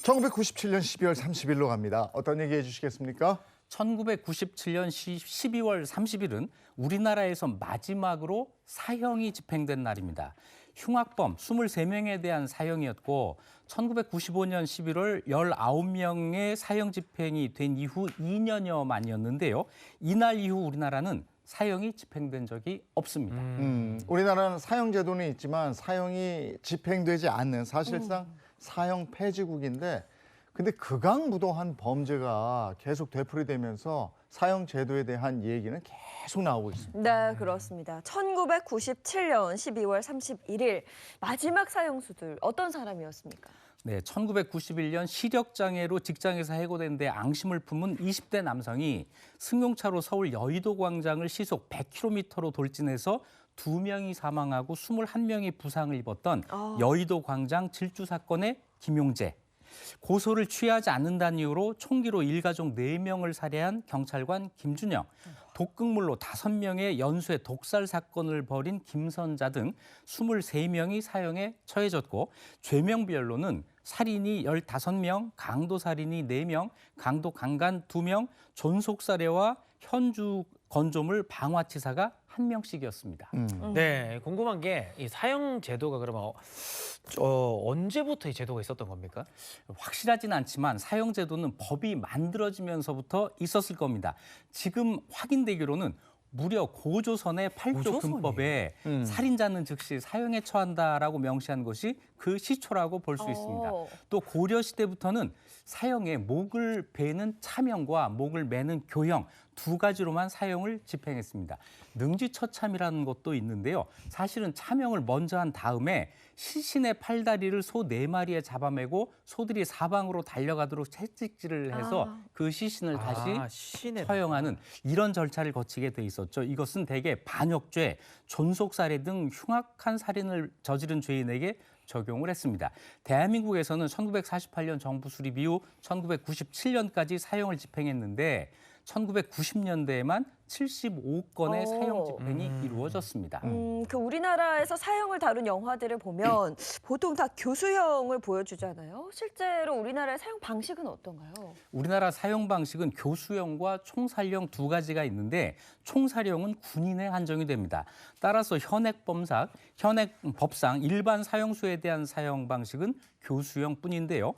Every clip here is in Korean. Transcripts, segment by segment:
1997년 12월 30일로 갑니다. 어떤 얘기 해주시겠습니까? 1997년 12월 30일은 우리나라에서 마지막으로 사형이 집행된 날입니다. 흉악범 23명에 대한 사형이었고 1995년 11월 19명의 사형 집행이 된 이후 2년여 만이었는데요. 이날 이후 우리나라는 사형이 집행된 적이 없습니다. 우리나라는 사형 제도는 있지만 사형이 집행되지 않는 사실상 사형 폐지국인데 근데 극악무도한 범죄가 계속 되풀이되면서 사형 제도에 대한 얘기는 계속 나오고 있습니다. 네, 그렇습니다. 1997년 12월 31일 마지막 사형수들 어떤 사람이었습니까? 네, 1991년 시력장애로 직장에서 해고된 데 앙심을 품은 20대 남성이 승용차로 서울 여의도 광장을 시속 100km로 돌진해서 2명이 사망하고 21명이 부상을 입었던 여의도 광장 질주 사건의 김용재. 고소를 취하지 않는다는 이유로 총기로 일가족 4명을 살해한 경찰관 김준영, 독극물로 5명의 연쇄 독살 사건을 벌인 김선자 등 23명이 사형에 처해졌고 죄명별로는 살인이 15명, 강도살인이 4명, 강도강간 2명, 존속살해와 현주 건조물 방화치사가 1명씩이었습니다. 네, 궁금한 게 이 사형 제도가 그러면 언제부터 이 제도가 있었던 겁니까? 확실하진 않지만 사형 제도는 법이 만들어지면서부터 있었을 겁니다. 지금 확인되기로는 무려 고조선의 8조 군법에 살인자는 즉시 사형에 처한다라고 명시한 것이 그 시초라고 볼 수 있습니다. 또 고려 시대부터는 사형에 목을 베는 차명과 목을 매는 교형 두 가지로만 사형을 집행했습니다. 능지처참이라는 것도 있는데요. 사실은 차명을 먼저 한 다음에 시신의 팔다리를 소 4마리에 잡아매고 소들이 사방으로 달려가도록 채찍질을 해서 그 시신을 다시 처형하는 이런 절차를 거치게 돼 있었죠. 이것은 대개 반역죄, 존속살해 등 흉악한 살인을 저지른 죄인에게 적용을 했습니다. 대한민국에서는 1948년 정부 수립 이후 1997년까지 사형을 집행했는데 1990년대에만 75건의 사형 집행이 이루어졌습니다. 그 우리나라에서 사형을 다룬 영화들을 보면 보통 다 교수형을 보여주잖아요. 실제로 우리나라의 사형 방식은 어떤가요? 우리나라 사형 방식은 교수형과 총살형 두 가지가 있는데 총살형은 군인에 한정이 됩니다. 따라서 현행법상 일반 사형수에 대한 사형 방식은 교수형뿐인데요.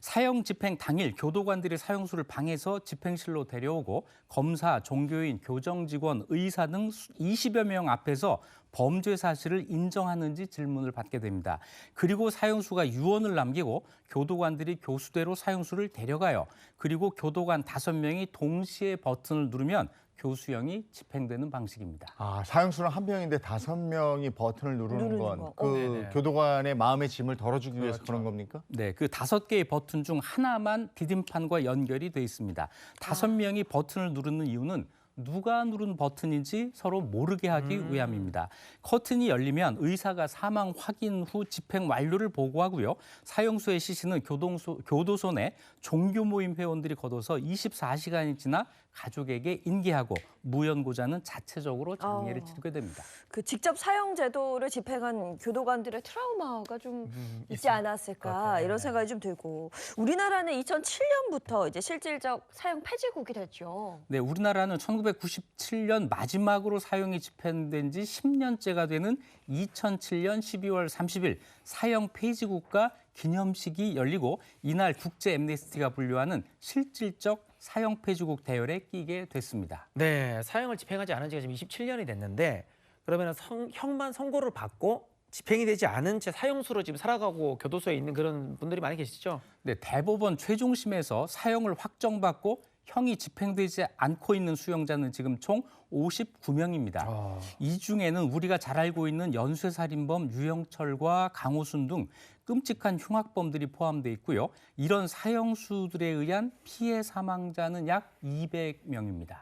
사형 집행 당일 교도관들이 사형수를 방에서 집행실로 데려오고 검사, 종교인, 교정직원, 의사 등 20여 명 앞에서 범죄 사실을 인정하는지 질문을 받게 됩니다. 그리고 사형수가 유언을 남기고 교도관들이 교수대로 사형수를 데려가요. 그리고 교도관 5명이 동시에 버튼을 누르면 교수형이 집행되는 방식입니다. 사형수는 한 명인데 5명이 버튼을 누르는 건 그 교도관의 마음의 짐을 덜어주기 위해서 그런 겁니까? 네, 그 5개의 버튼 중 하나만 디딤판과 연결이 돼 있습니다. 5명이 버튼을 누르는 이유는 누가 누른 버튼인지 서로 모르게 하기 위함입니다. 커튼이 열리면 의사가 사망 확인 후 집행 완료를 보고하고요. 사형수의 시신은 교도소 내 종교 모임 회원들이 걷어서 24시간이 지나 가족에게 인계하고 무연고자는 자체적으로 장례를 치르게 됩니다. 그 직접 사형 제도를 집행한 교도관들의 트라우마가 좀 있지 않았을까 이런 생각이 좀 들고 우리나라는 2007년부터 이제 실질적 사형 폐지국이 됐죠. 네, 우리나라는 1997년 마지막으로 사형이 집행된 지 10년째가 되는 2007년 12월 30일 사형 폐지국가 기념식이 열리고 이날 국제 앰네스티가 분류하는 실질적 사형 폐지국 대열에 끼게 됐습니다. 네, 사형을 집행하지 않은 지가 지금 27년이 됐는데 그러면 형만 선고를 받고 집행이 되지 않은 채 사형수로 지금 살아가고 교도소에 있는 그런 분들이 많이 계시죠? 네, 대법원 최종심에서 사형을 확정받고 형이 집행되지 않고 있는 수용자는 지금 총 59명입니다. 이 중에는 우리가 잘 알고 있는 연쇄살인범 유영철과 강호순 등 끔찍한 흉악범들이 포함되어 있고요. 이런 사형수들에 의한 피해 사망자는 약 200명입니다.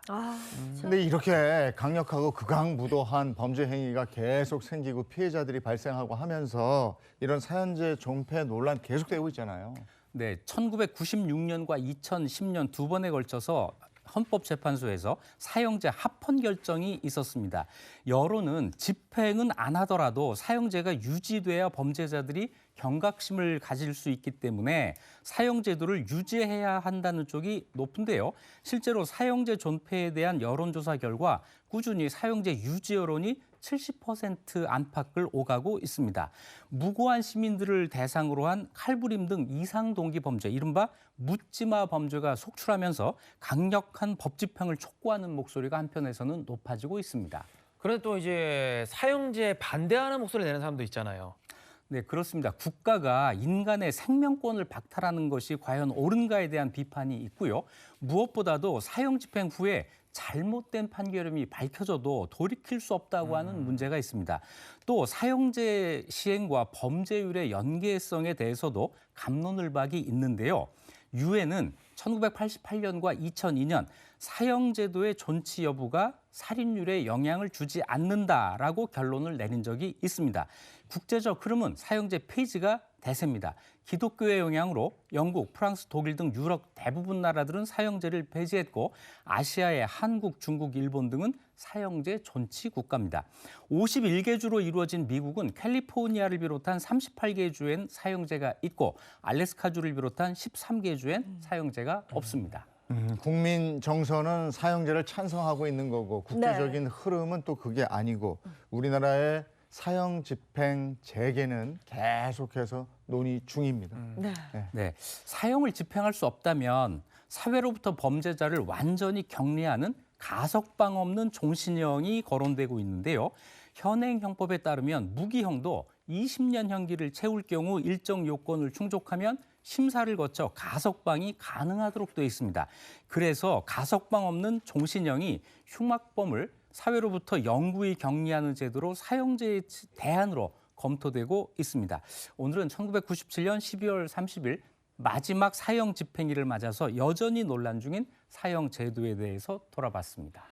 근데 이렇게 강력하고 극악무도한 범죄 행위가 계속 생기고 피해자들이 발생하고 하면서 이런 사형제 존폐 논란 계속되고 있잖아요. 네, 1996년과 2010년 두 번에 걸쳐서 헌법재판소에서 사형제 합헌 결정이 있었습니다. 여론은 집행은 안 하더라도 사형제가 유지돼야 범죄자들이 경각심을 가질 수 있기 때문에 사형제도를 유지해야 한다는 쪽이 높은데요. 실제로 사형제 존폐에 대한 여론조사 결과 꾸준히 사형제 유지 여론이 70% 안팎을 오가고 있습니다. 무고한 시민들을 대상으로 한 칼부림 등 이상 동기 범죄, 이른바 묻지마 범죄가 속출하면서 강력한 법 집행을 촉구하는 목소리가 한편에서는 높아지고 있습니다. 그런데 또 이제 사형제에 반대하는 목소리를 내는 사람도 있잖아요. 네, 그렇습니다. 국가가 인간의 생명권을 박탈하는 것이 과연 옳은가에 대한 비판이 있고요. 무엇보다도 사형 집행 후에 잘못된 판결음이 밝혀져도 돌이킬 수 없다고 하는 문제가 있습니다. 또 사형제 시행과 범죄율의 연계성에 대해서도 갑론을박이 있는데요. 유엔은 1988년과 2002년 사형제도의 존치 여부가 살인율에 영향을 주지 않는다라고 결론을 내린 적이 있습니다. 국제적 흐름은 사형제 폐지가 대세입니다. 기독교의 영향으로 영국, 프랑스, 독일 등 유럽 대부분 나라들은 사형제를 폐지했고 아시아의 한국, 중국, 일본 등은 사형제 존치 국가입니다. 51개 주로 이루어진 미국은 캘리포니아를 비롯한 38개 주엔 사형제가 있고 알래스카주를 비롯한 13개 주엔 사형제가 없습니다. 국민 정서는 사형제를 찬성하고 있는 거고 국제적인 흐름은 또 그게 아니고 우리나라의 사형 집행 재개는 계속해서 논의 중입니다. 네. 네, 사형을 집행할 수 없다면 사회로부터 범죄자를 완전히 격리하는 가석방 없는 종신형이 거론되고 있는데요. 현행 형법에 따르면 무기형도 20년 형기를 채울 경우 일정 요건을 충족하면 심사를 거쳐 가석방이 가능하도록 되어 있습니다. 그래서 가석방 없는 종신형이 흉악범을 사회로부터 영구히 격리하는 제도로 사형제의 대안으로 검토되고 있습니다. 오늘은 1997년 12월 30일 마지막 사형 집행일을 맞아서 여전히 논란 중인 사형 제도에 대해서 돌아봤습니다.